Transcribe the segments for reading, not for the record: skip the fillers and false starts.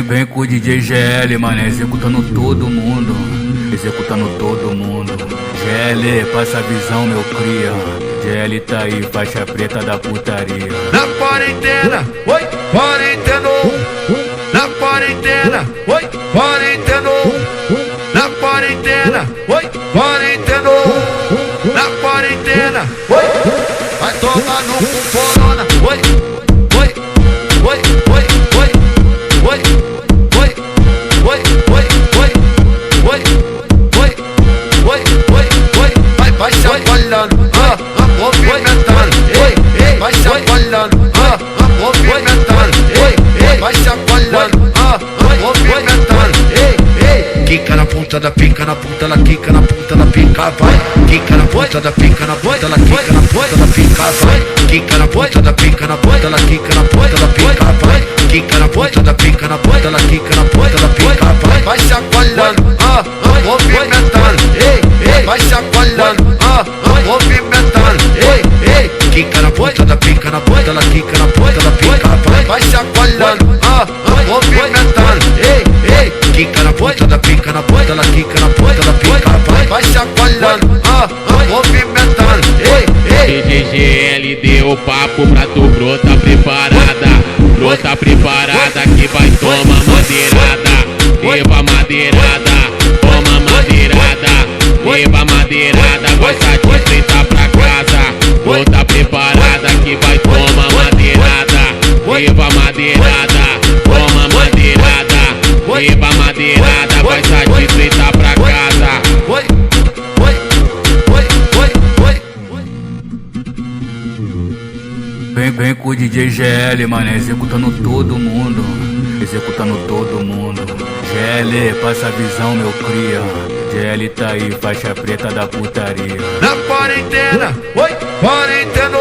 Vem com o DJ GL, mano, executando todo mundo. Executando todo mundo. GL, passa a visão, meu cria. GL tá aí, faixa preta da putaria. Na quarentena, oi, quarentena. Na quarentena, oi, quarentena. Na quarentena, oi, quarentena. Na quarentena, oi, vai tomar no cu corona, oi, oi, oi, oi, oi, oi, oi, oi, oi, oi, oi, oi, oi, oi, oi, vai chacoalhando, movimentando, vai chacoalhando, movimentando, vai chacoalhando, movimentando, quica na ponta da pica, na ponta ela quica na ponta da pica, vai, quica na ponta da pica, na ponta ela quica na ponta da pica, vai, quica na ponta da pica, na ponta ela quica na ponta da pica, vai, quica na ponta da pica, na ponta ela quica na ponta da pica, vai chacoalhando, movimentando, vai chacoalhando, movimentando, quica na ponta da pica, na ponta ela quica na ponta da pica, vai chacoalhando, movimentando, quica na ponta da pica, na ponta ela quica na ponta da pica, vai chacoalhando, movimentando. DJ GL deu papo pra tu, brota preparada, brota preparada que vai tomar madeirada, leva madeirada, toma madeirada, leva madeirada, vai satisfeita pra casa, brota preparada que vai tomar madeirada, leva madeirada, toma madeirada, leva madeirada, vai satisfeita pra casa. Vem com o DJ GL, mano, executando todo mundo. Executando todo mundo. GL, passa a visão, meu cria. GL tá aí, faixa preta da putaria. Na quarentena, oi, quarentena.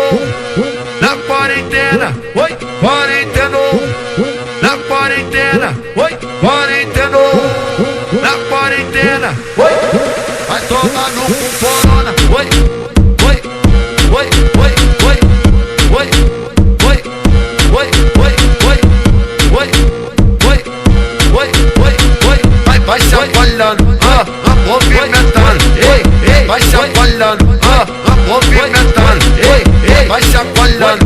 Na quarentena, oi, quarentena. Na quarentena, oi, quarentena. Na quarentena, oi, vai tomar no cu corona, oi, oi, oi, oi, oi, oi, oi, oi, oi, oi, oi, oi, oi, oi, oi, vai chacoalhando, movimentando, vai chacoalhando, movimentando, vai chacoalhando,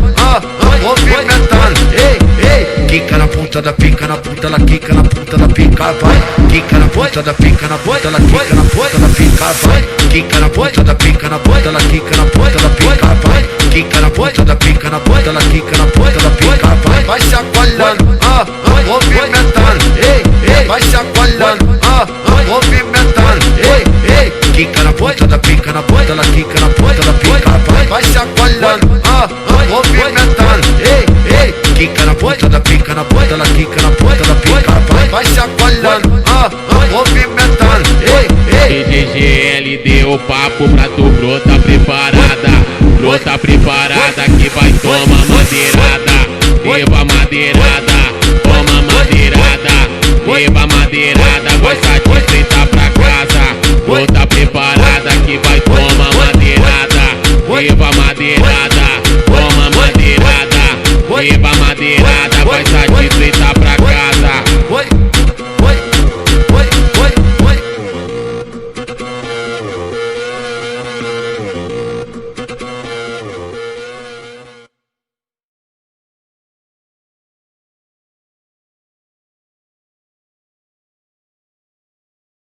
movimentando, quica na ponta da pica, na ponta ela quica na ponta da pica, vai, quica na ponta da pica, na ponta ela quica na ponta da pica, vai, quica na ponta da pica, na ponta ela quica na ponta da pica, vai, quica na ponta da pica, na ponta ela quica na ponta da pica, vai chacoalhando, movimentando, vai chacoalhando, movimentando, quica na ponta da pica, na ponta ela quica na ponta da pica, vai chacoalhando, movimentando, quica na ponta da pica, na ponta ela quica na ponta da pica, vai chacoalhando, movimentando. DJ GL deu papo pra tu, brota preparada, brota preparada que vai tomar madeirada, leva madeirada, toma madeirada, leva madeirada, vai satisfeita pra casa, brota preparada que vai tomar madeirada, leva madeirada, toma madeirada, leva madeirada, vai satisfeita